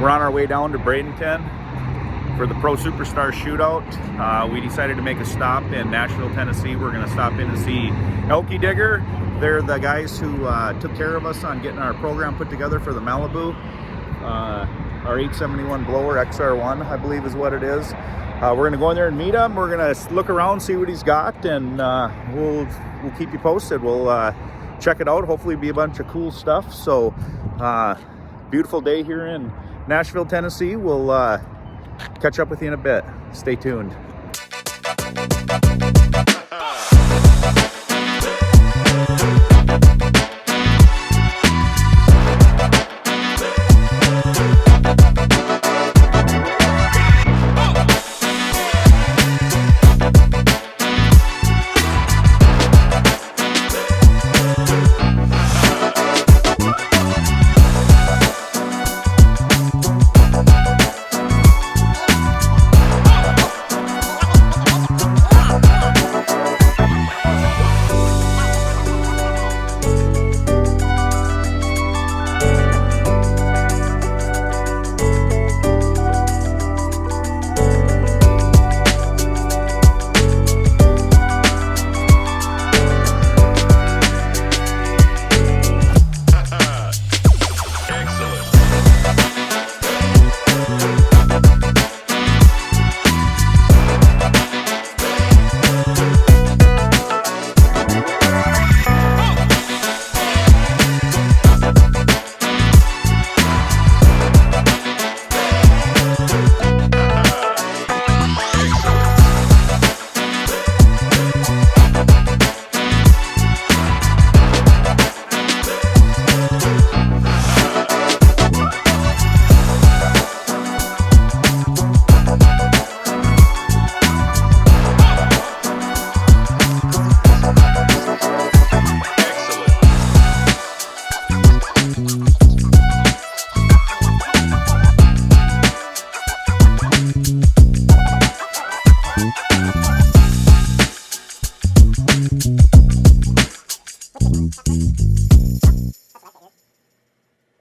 We're on our way down to Bradenton for the Pro Superstar Shootout. We decided to make a stop in Nashville, Tennessee. We're going to stop in to see Alkydigger. They're the guys who took care of us on getting our program put together for the Malibu. Our 871 blower, XR1, I believe is what it is. We're going to go in there and meet him. We're going to look around, see what he's got, and we'll keep you posted. We'll check it out. Hopefully it'll be a bunch of cool stuff. So beautiful day here in Nashville, Tennessee. We'll catch up with you in a bit. Stay tuned.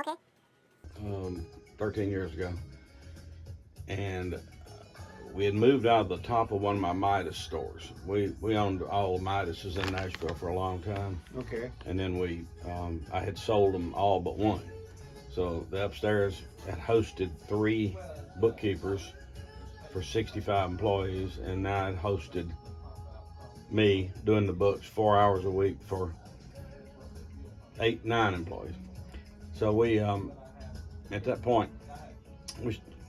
Okay. 13 years ago, and we had moved out of the top of one of my Midas stores. We owned all Midases in Nashville for a long time. Okay. And then I had sold them all but one. So the upstairs had hosted 3 bookkeepers for 65 employees, and now it hosted me doing the books 4 hours a week for 9 employees. So we, at that point,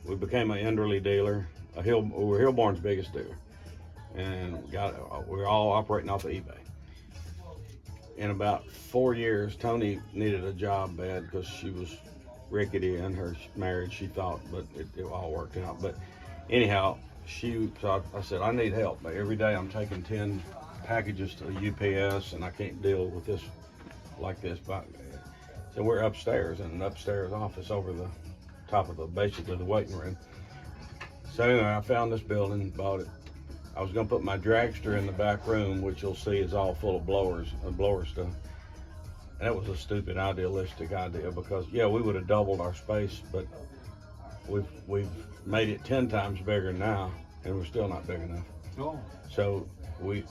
we became an Enderley dealer. We were Hillborn's biggest dealer, and we were all operating off of eBay. In about 4 years, Tony needed a job bad because she was rickety in her marriage, she thought, but it all worked out. But anyhow, so I said, I need help. Every day I'm taking 10 packages to the UPS, and I can't deal with this like this. So we're upstairs in an upstairs office over the top of basically the waiting room. So anyway, I found this building, bought it. I was gonna put my dragster in the back room, which you'll see is all full of blower stuff. And that was a stupid, idealistic idea because, yeah, we would have doubled our space, but we've made it 10 times bigger now, and we're still not big enough. Oh. So we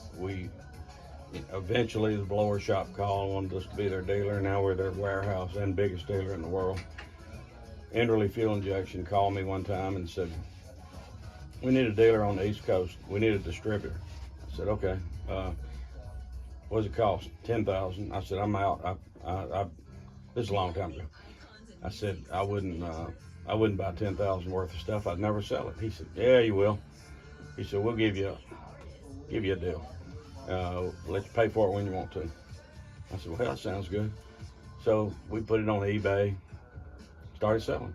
eventually the blower shop called, wanted us to be their dealer. Now we're their warehouse and biggest dealer in the world. Enderley Fuel Injection called me one time and said, we need a dealer on the East Coast. We need a distributor. I said, okay. What does it cost? $10,000. I said, I'm out. This is a long time ago. I said, I wouldn't buy $10,000 worth of stuff. I'd never sell it. He said, yeah, you will. He said, we'll give you a deal. Let you pay for it when you want to. I said, well, that sounds good. So we put it on eBay, started selling.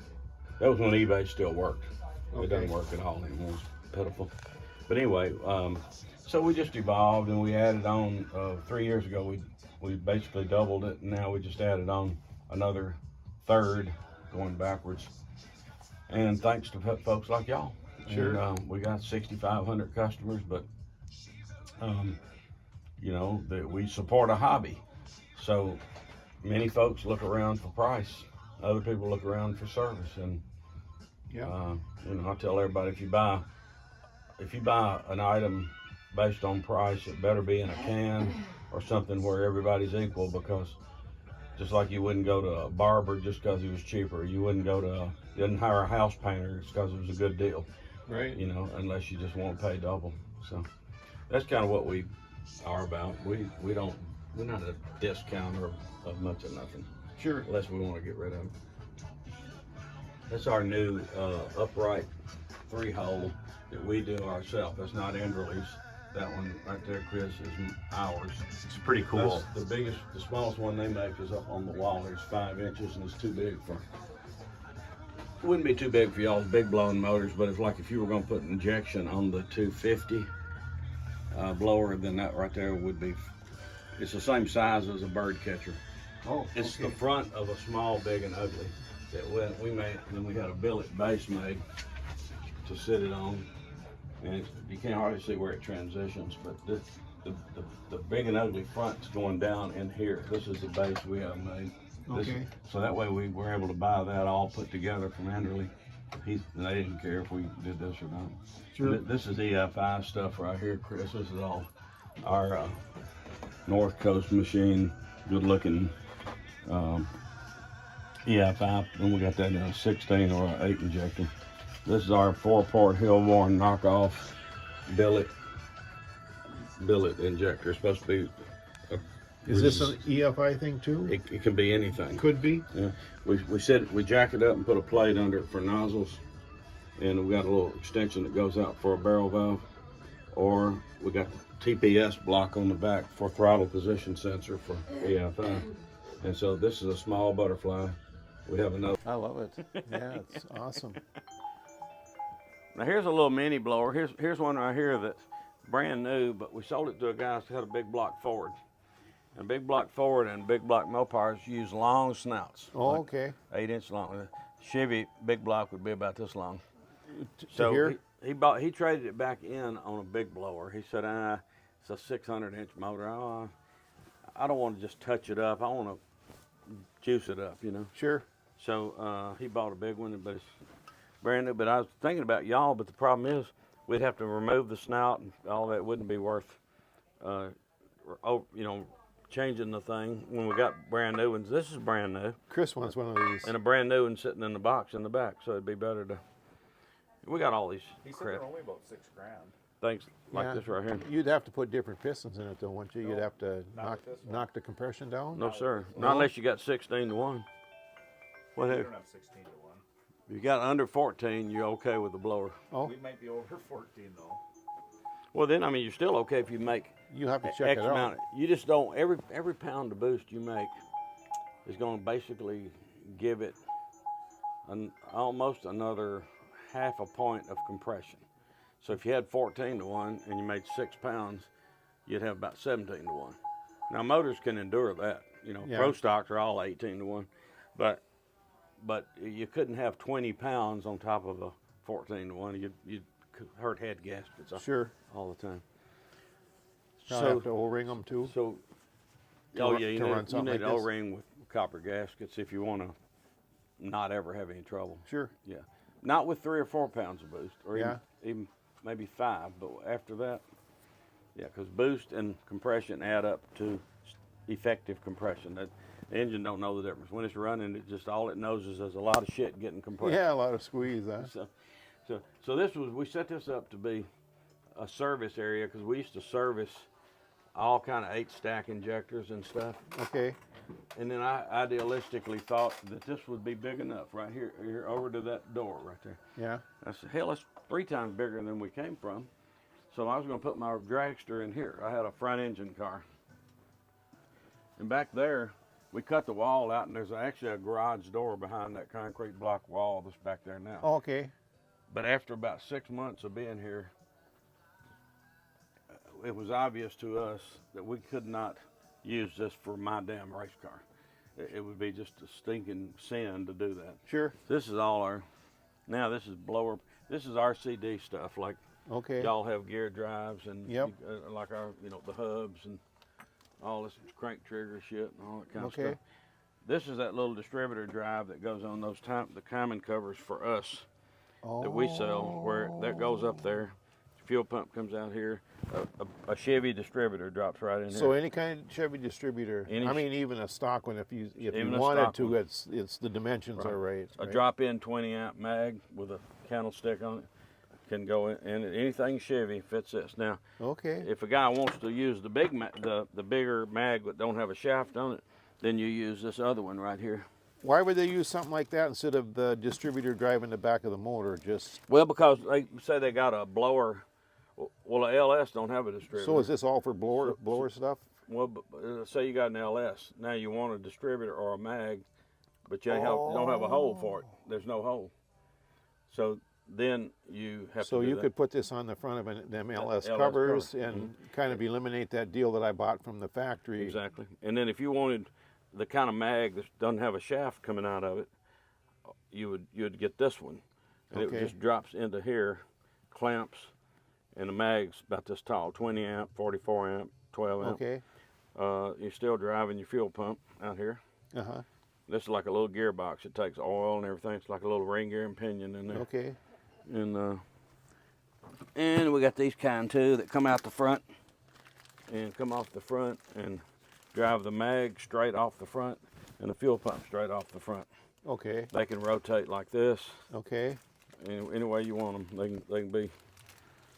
That was when eBay still worked. Okay. It doesn't work at all anymore. It's pitiful. But anyway, so we just evolved, and we added on 3 years ago. We basically doubled it, and now we just added on another third, going backwards. And thanks to folks like y'all. Sure. And, we got 6,500 customers, but you know, that we support a hobby. So many folks look around for price. Other people look around for service, and Yeah. You know, I tell everybody, if you buy an item based on price, it better be in a can or something where everybody's equal, because just like you wouldn't go to a barber just because he was cheaper, you wouldn't hire a house painter just because it was a good deal. Right. You know, unless you just want to pay double. So that's kind of what we are about. We're not a discounter of much of nothing. Sure. Unless we want to get rid of it. That's our new upright 3-hole that we do ourselves. That's not Enderley's. That one right there, Chris, is ours. It's pretty cool. That's the smallest one they make is up on the wall. It's 5 inches and it's too big for. It wouldn't be too big for y'all's big blowing motors, but it's like if you were going to put an injection on the 250 blower, then that right there would be. It's the same size as a bird catcher. Oh, It's the front of a small, big, and ugly that we made. And then we had a billet base made to sit it on, and you can't hardly see where it transitions. But the big and ugly front's going down in here. This is the base we have made. So that way we were able to buy that all put together from Anderley. They didn't care if we did this or not. Sure. This is EFI stuff right here, Chris. This is all our North Coast machine, good looking EFI, and we got that in a 16 or an 8 injector. This is our 4-port Hillborn knockoff billet injector. It's supposed to be. Is this an EFI thing too? It can be anything. Could be. Yeah. We jack it up and put a plate under it for nozzles, and we got a little extension that goes out for a barrel valve, or we got the TPS block on the back for throttle position sensor for EFI. And so this is a small butterfly. We have another. I love it. Yeah, it's awesome. Now here's a little mini blower. Here's one right here that's brand new, but we sold it to a guy who had a big block Ford. And big block Ford and big block Mopars use long snouts. Oh, like okay. 8-inch long. Chevy big block would be about this long. So here? He traded it back in on a big blower. He said, it's a 600-inch motor. I don't want to just touch it up. I want to juice it up, you know. Sure. So he bought a big one, but it's brand new. But I was thinking about y'all, but the problem is we'd have to remove the snout and all that. Wouldn't be worth, changing the thing when we got brand new ones. This is brand new. Chris wants one of these. And a brand new one sitting in the box in the back, so it'd be better to. We got all these. He said crap they're only about $6,000. Things like this right here. You'd have to put different pistons in it, though, wouldn't you? You'd have to knock the compression down. No, sir. Not unless you got 16 to 1. We don't have 16 to 1. If you got under 14, you're okay with the blower. Oh. We might be over 14 though. Well, then you're still okay if you make. You have to check X it out. amount. You just don't. Every pound of boost you make is going to basically give it almost another half a point of compression. So if you had 14 to 1 and you made 6 pounds, you'd have about 17 to 1. Now motors can endure that. Pro stocks are all 18 to 1, but you couldn't have 20 pounds on top of a 14 to 1. You'd hurt head gaskets all the time. So have to O-ring them too. So, To you run need something an like this? O-ring with copper gaskets if you want to not ever have any trouble. Sure. Yeah, not with 3 or 4 pounds of boost, or Yeah. even maybe 5. But after that, yeah, because boost and compression add up to effective compression. That the engine don't know the difference when it's running. It just all it knows is there's a lot of shit getting compressed. Yeah, a lot of squeeze. Huh? So we set this up to be a service area because we used to service all kind of 8-stack injectors and stuff. Okay. And then I idealistically thought that this would be big enough right here over to that door right there. Yeah. I said, hell, it's 3 times bigger than we came from. So I was going to put my dragster in here. I had a front engine car. And back there, we cut the wall out, and there's actually a garage door behind that concrete block wall that's back there now. Okay. But after about 6 months of being here, it was obvious to us that we could not use this for my damn race car. It would be just a stinking sin to do that. Sure. This is all this is blower, this is RCD stuff, like Okay. y'all have gear drives and Yep. like our, the hubs and all this crank trigger shit and all that kind of Okay. stuff. This is that little distributor drive that goes on those the timing covers for us. that we sell, where that goes up there. Fuel pump comes out here. A Chevy distributor drops right in here. So any kind of Chevy distributor, I mean even a stock one, if you wanted to, it's the dimensions are right. A drop-in 20-amp mag with a candlestick on it can go in, and anything Chevy fits this. Now, okay. if a guy wants to use the bigger mag that don't have a shaft on it, then you use this other one right here. Why would they use something like that instead of the distributor driving the back of the motor? Well, because they say they got a blower. Well, a LS don't have a distributor. So is this all for blower stuff? Well, say you got an LS. Now you want a distributor or a mag, but you don't have a hole for it. There's no hole. So then you have to So do you that. could put this on the front of them LS covers and kind of eliminate that deal that I bought from the factory. Exactly. And then if you wanted the kind of mag that doesn't have a shaft coming out of it, you'd get this one. And it just drops into here, clamps, and the mag's about this tall, 20 amp, 44 amp, 12 amp. Okay. You're still driving your fuel pump out here. Uh-huh. This is like a little gearbox. It takes oil and everything. It's like a little ring gear and pinion in there. Okay. And we got these kind too that come out the front and come off the front and drive the mag straight off the front and the fuel pump straight off the front. Okay. They can rotate like this. Okay. Any way you want them. They can be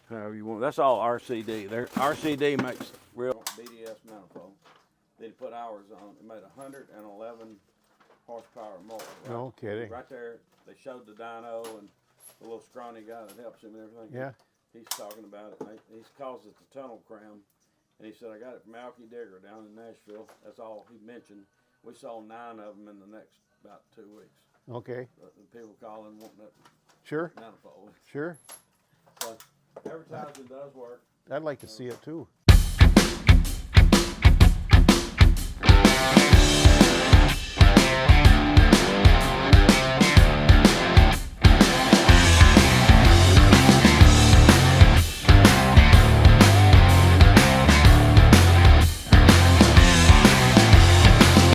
however you want. That's all RCD. RCD makes real BDS manifold. They put ours on. It made 111 horsepower motor. Right? No kidding. Right there, they showed the dyno and the little scrawny guy that helps him and everything. Yeah. He's talking about it. He calls it the tunnel cram. And he said, I got it from Alkydigger down in Nashville. That's all he mentioned. We sold 9 of them in the next about 2 weeks. Okay. The people calling wanting that Sure. manifold. Sure. So advertising does work. I'd like to see it too.